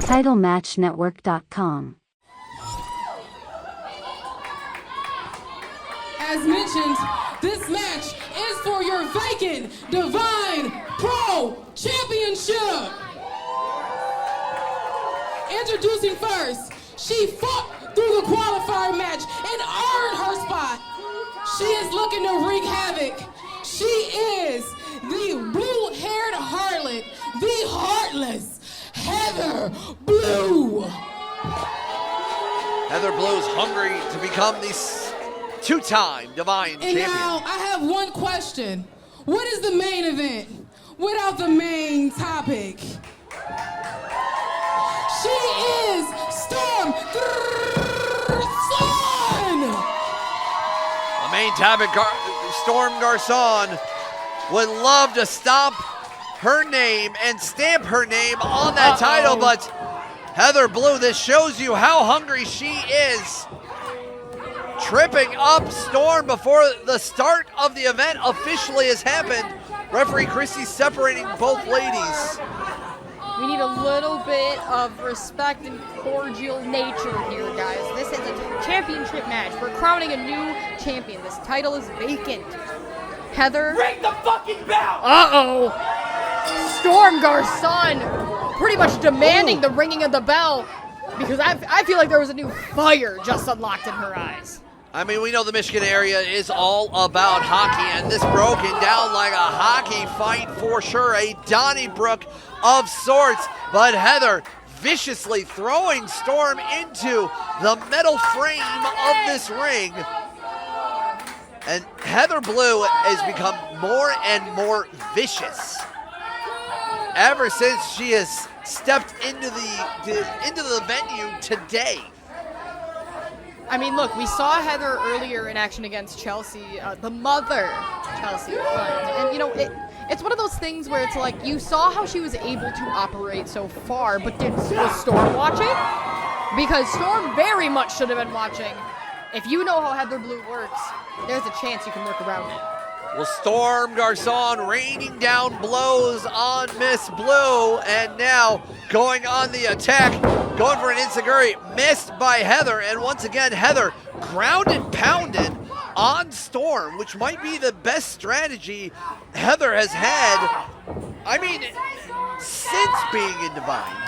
TitleMatchNetwork.com. As mentioned, this match is for your vacant Divine Pro Championship. Introducing first, she fought through the qualifier match and earned her spot. She is looking to wreak havoc. She is the blue-haired harlot, the heartless Heather Blue. Heather Blue's hungry to become the two-time Divine And Champion. now I have one question. What is the main event without the main topic? She is Storm Garcon. The main topic, Storm Garcon, would love to stomp her name and stamp her name on that title, but Heather Blue, this shows you how hungry she is. Tripping up Storm before the start of the event officially has happened. Referee Christie separating both ladies. We need a little bit of respect and cordial nature here, guys. This is a championship match. We're crowning a new champion. This title is vacant. Heather. Ring the fucking bell! Uh-oh. Storm Garcon pretty much demanding the ringing of the bell because I feel like there was a new fire just unlocked in her eyes. I mean, we know the Michigan area is all about hockey, and this broken down like a hockey fight for sure, a Donnybrook of sorts. But Heather viciously throwing Storm into the metal frame of this ring. And Heather Blue has become more and more vicious ever since she has stepped into the venue today. I mean, look, we saw Heather earlier in action against Chelsea, the mother, Chelsea. And, you know, it's one of those things where it's like you saw how she was able to operate so far, but was Storm watching? Because Storm very much should have been watching. If you know how Heather Blue works, there's a chance you can work around it. Well, Storm Garcon raining down blows on Miss Blue, and now going on the attack, going for an enziguri, missed by Heather, and once again, Heather grounded, pounded on Storm, which might be the best strategy Heather has had, I mean, since being in Divine.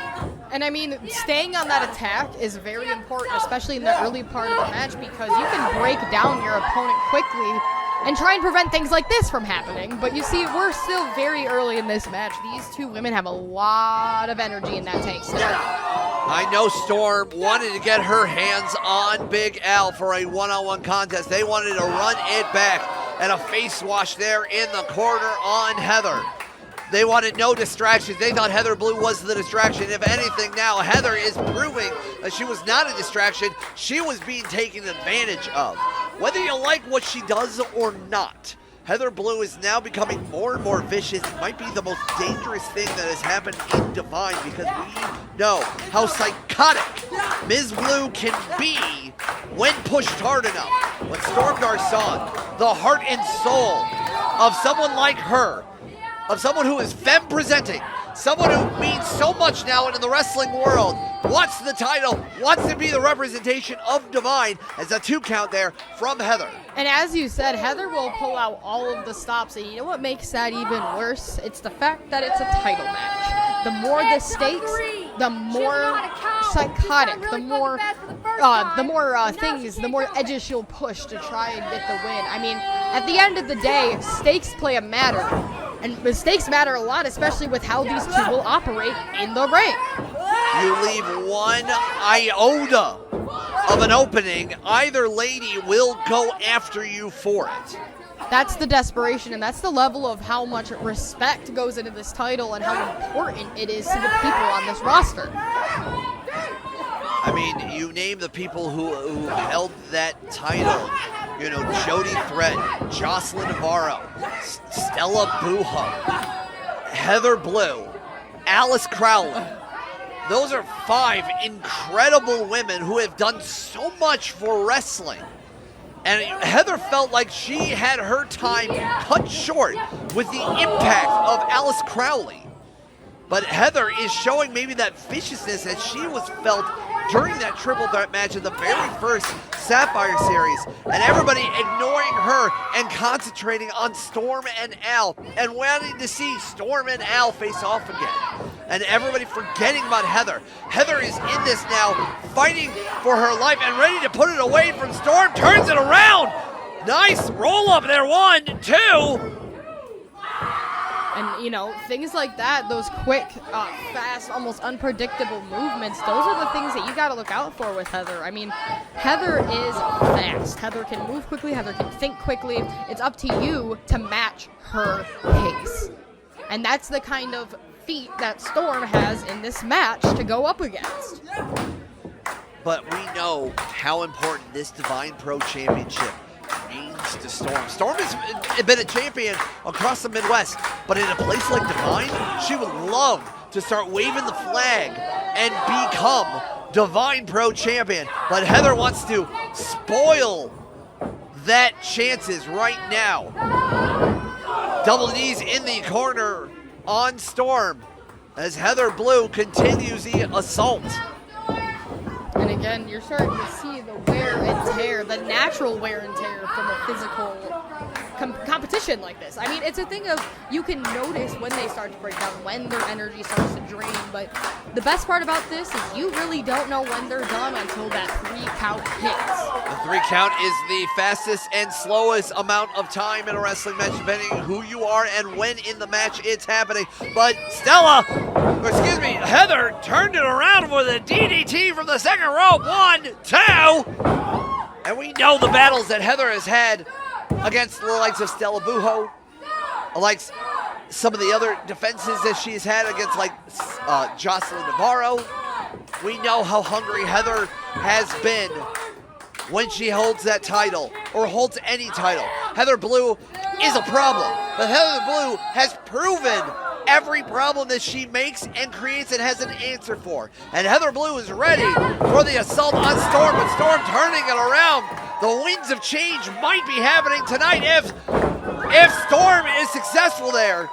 And I mean, staying on that attack is very important, especially in the early part of the match, because you can break down your opponent quickly and try and prevent things like this from happening. But you see, we're still very early in this match. These two women have a lot of energy in that tank still. I know Storm wanted to get her hands on Big Al for a one-on-one contest. They wanted to run it back, and a face wash there in the corner on Heather. They wanted no distractions. They thought Heather Blue was the distraction. If anything, now Heather is proving that she was not a distraction. She was being taken advantage of. Whether you like what she does or not, Heather Blue is now becoming more and more vicious. It might be the most dangerous thing that has happened in Divine, because we know how psychotic Ms. Blue can be when pushed hard enough. But Storm Garcon, the heart and soul of someone like her, of someone who is femme presenting, someone who means so much now in the wrestling world, wants the title, wants to be the representation of Divine, as a 2 count there from Heather. And as you said, Heather will pull out all of the stops, and you know what makes that even worse? It's the fact that it's a title match. The more the stakes, the more psychotic, the more things, the more edges she'll push to try and get the win. I mean, at the end of the day, stakes play a matter. And mistakes matter a lot, especially with how these two will operate in the ring. You leave one iota of an opening, either lady will go after you for it. That's the desperation, and that's the level of how much respect goes into this title and how important it is to the people on this roster. I mean, you name the people who held that title. You know, Jody Thread, Jocelyn Navarro, Stella Buha, Heather Blue, Alice Crowley. Those are 5 incredible women who have done so much for wrestling. And Heather felt like she had her time cut short with the impact of Alice Crowley. But Heather is showing maybe that viciousness that she was felt during that triple threat match in the very first Sapphire series, and everybody ignoring her and concentrating on Storm and Al and wanting to see Storm and Al face off again. And everybody forgetting about Heather. Heather is in this now, fighting for her life and ready to put it away from Storm. Turns it around. Nice roll up there. 1, 2. And, you know, things like that, those quick, fast, almost unpredictable movements, those are the things that you got to look out for with Heather. I mean, Heather is fast. Heather can move quickly. Heather can think quickly. It's up to you to match her pace. And that's the kind of feat that Storm has in this match to go up against. But we know how important this Divine Pro Championship means to Storm. Storm has been a champion across the Midwest, but in a place like Divine, she would love to start waving the flag and become Divine Pro Champion. But Heather wants to spoil that chances right now. Double knees in the corner on Storm as Heather Blue continues the assault. And again, you're starting to see the wear and tear, the natural wear and tear from a physical competition like this. I mean, it's a thing of you can notice when they start to break down, when their energy starts to drain, but the best part about this is you really don't know when they're done until that 3 count hits. The 3 count is the fastest and slowest amount of time in a wrestling match, depending on who you are and when in the match it's happening. But Heather turned it around with a DDT from the second rope. 1, 2. And we know the battles that Heather has had against the likes of Stella Bujo, like some of the other defenses that she's had against like Jocelyn Navarro. We know how hungry Heather has been when she holds that title or holds any title. Heather Blue is a problem, but Heather Blue has proven every problem that she makes and creates and has an answer for. And Heather Blue is ready for the assault on Storm, but Storm turning it around. The winds of change might be happening tonight if Storm is successful there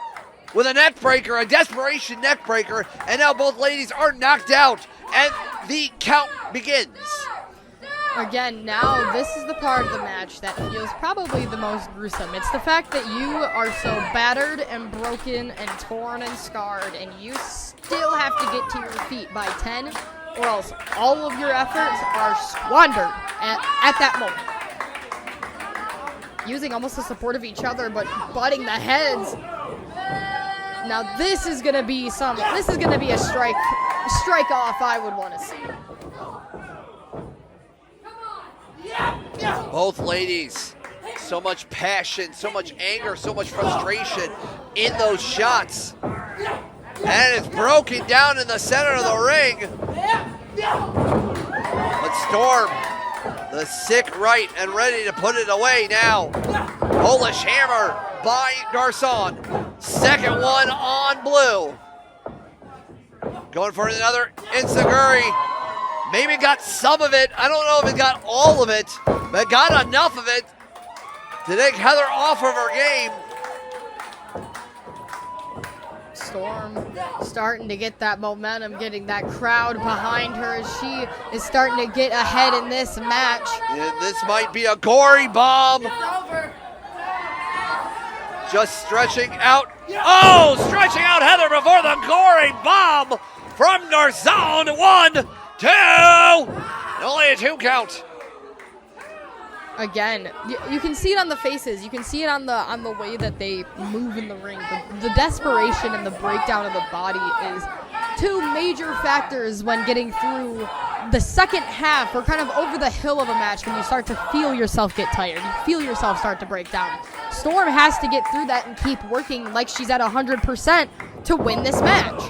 with a neck breaker, a desperation neck breaker, and now both ladies are knocked out and the count begins. Again, now this is the part of the match that feels probably the most gruesome. It's the fact that you are so battered and broken and torn and scarred, and you still have to get to your feet by 10, or else all of your efforts are squandered at that moment. Using almost the support of each other, but butting the heads. Now this is gonna be a strike off I would want to see. Both ladies, so much passion, so much anger, so much frustration in those shots. And it's broken down in the center of the ring. But Storm, the sick right and ready to put it away now. Polish hammer by Garcon. Second one on Blue. Going for another enziguri. Maybe got some of it. I don't know if it got all of it, but got enough of it to take Heather off of her game. Storm starting to get that momentum, getting that crowd behind her as she is starting to get ahead in this match. Yeah, this might be a gory bomb. Just stretching out. Oh, stretching out Heather before the gory bomb from Garcon. 1, 2, only a 2 count. Again, you can see it on the faces. You can see it on the way that they move in the ring. The desperation and the breakdown of the body is 2 major factors when getting through the second half or kind of over the hill of a match when you start to feel yourself get tired. You feel yourself start to break down. Storm has to get through that and keep working like she's at 100% to win this match.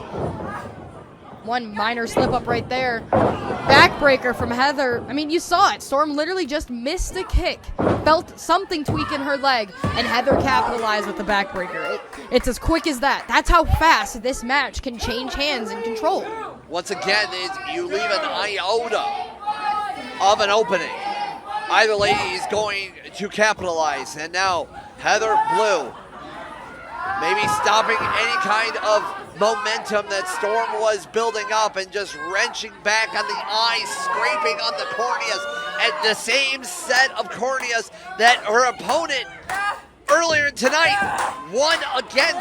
One minor slip up right there. Backbreaker from Heather. I mean, you saw it. Storm literally just missed the kick. Felt something tweak in her leg, and Heather capitalized with the backbreaker. It's as quick as that. That's how fast this match can change hands and control. Once again, you leave an iota of an opening. Either lady is going to capitalize, and now Heather Blue maybe stopping any kind of momentum that Storm was building up and just wrenching back on the eyes, scraping on the corneas, and the same set of corneas that her opponent earlier tonight won against.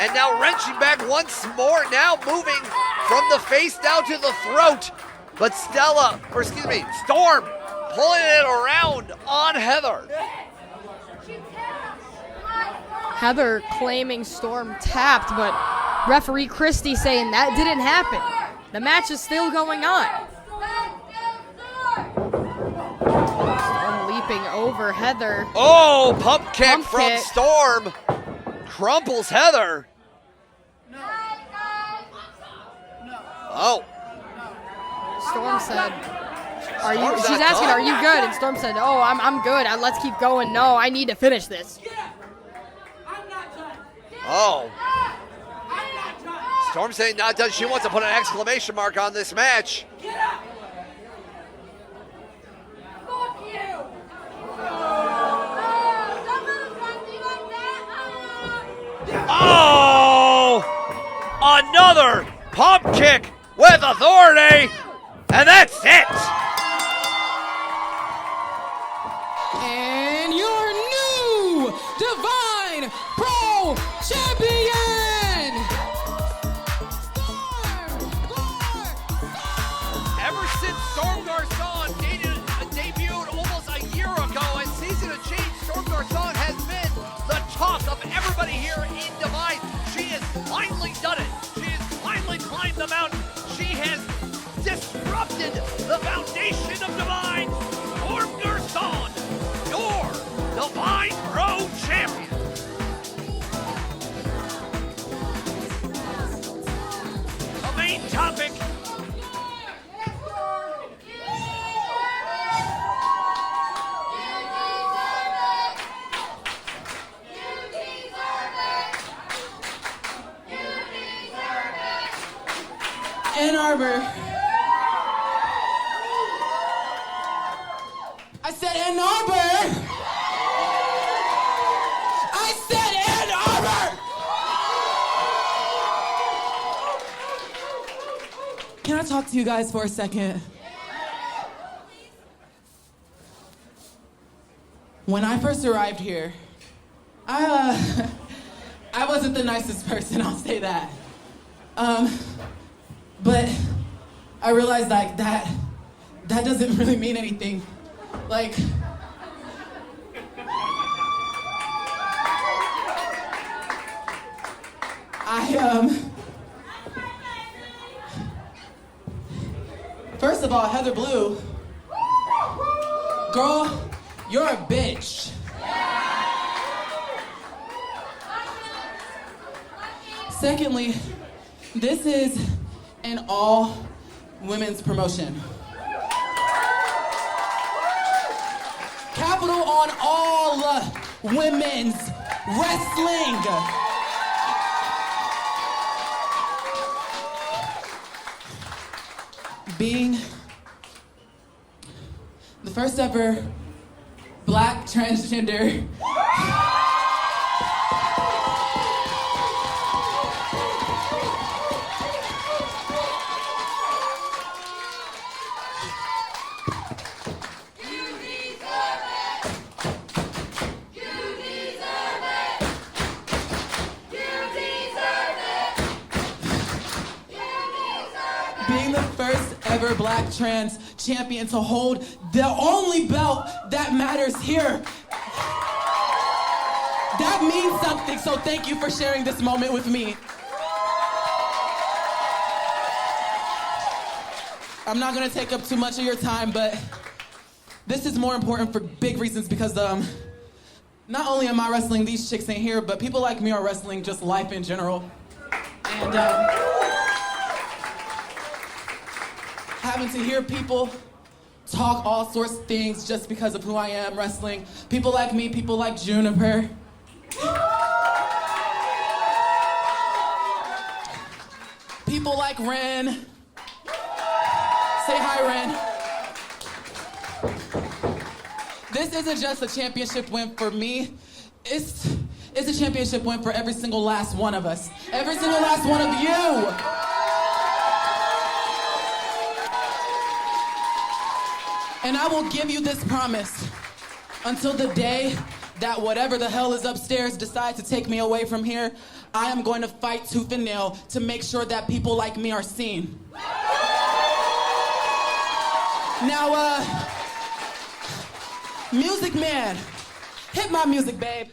And now wrenching back once more, now moving from the face down to the throat. But Storm pulling it around on Heather. Heather claiming Storm tapped, but referee Christie saying that didn't happen. The match is still going on. Storm leaping over Heather. Oh, pump kick from Storm. Crumples Heather. Oh. Storm said, she's asking, are you good? And Storm said, oh, I'm good. Let's keep going. No, I need to finish this. Oh. Storm saying not done. She wants to put an exclamation mark on this match. Oh! Another pump kick with authority. And that's it. And your new Divine Pro Champion, Ever since Storm Garcon debuted almost a year ago and Season of Change, Storm Garcon has been the talk of everybody here in Divine. She has finally done it. She has finally climbed the mountain. She has disrupted the foundation of Divine. Storm Garcon, your Divine Pro Champion. The main topic. Ann Arbor. I said Ann Arbor. I said Ann Arbor. Can I talk to you guys for a second? When I first arrived here, I wasn't the nicest person, I'll say that. But I realized like that doesn't really mean anything. Like, first of all, Heather Blue, girl, you're a bitch. Secondly, this is an all-women's promotion. Capital on all women's wrestling. Being the first ever Black transgender Black trans champion to hold the only belt that matters here. That means something, so thank you for sharing this moment with me. I'm not gonna take up too much of your time, but this is more important for big reasons because not only am I wrestling these chicks in here, but people like me are wrestling just life in general. And having to hear people talk all sorts of things just because of who I am wrestling. People like me, people like Juniper. People like Ren. Say hi, Ren. This isn't just a championship win for me. It's It's a championship win for every single last one of us. Every single last one of you. And I will give you this promise until the day that whatever the hell is upstairs decides to take me away from here, I am going to fight tooth and nail to make sure that people like me are seen. Now, Music Man, hit my music, babe.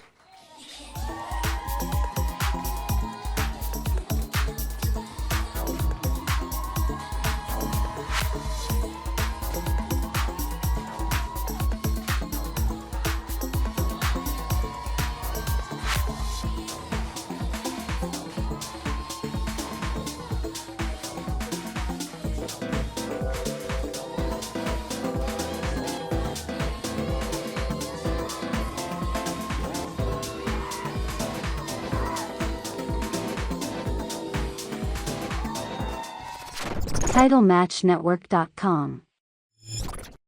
TitleMatchNetwork.com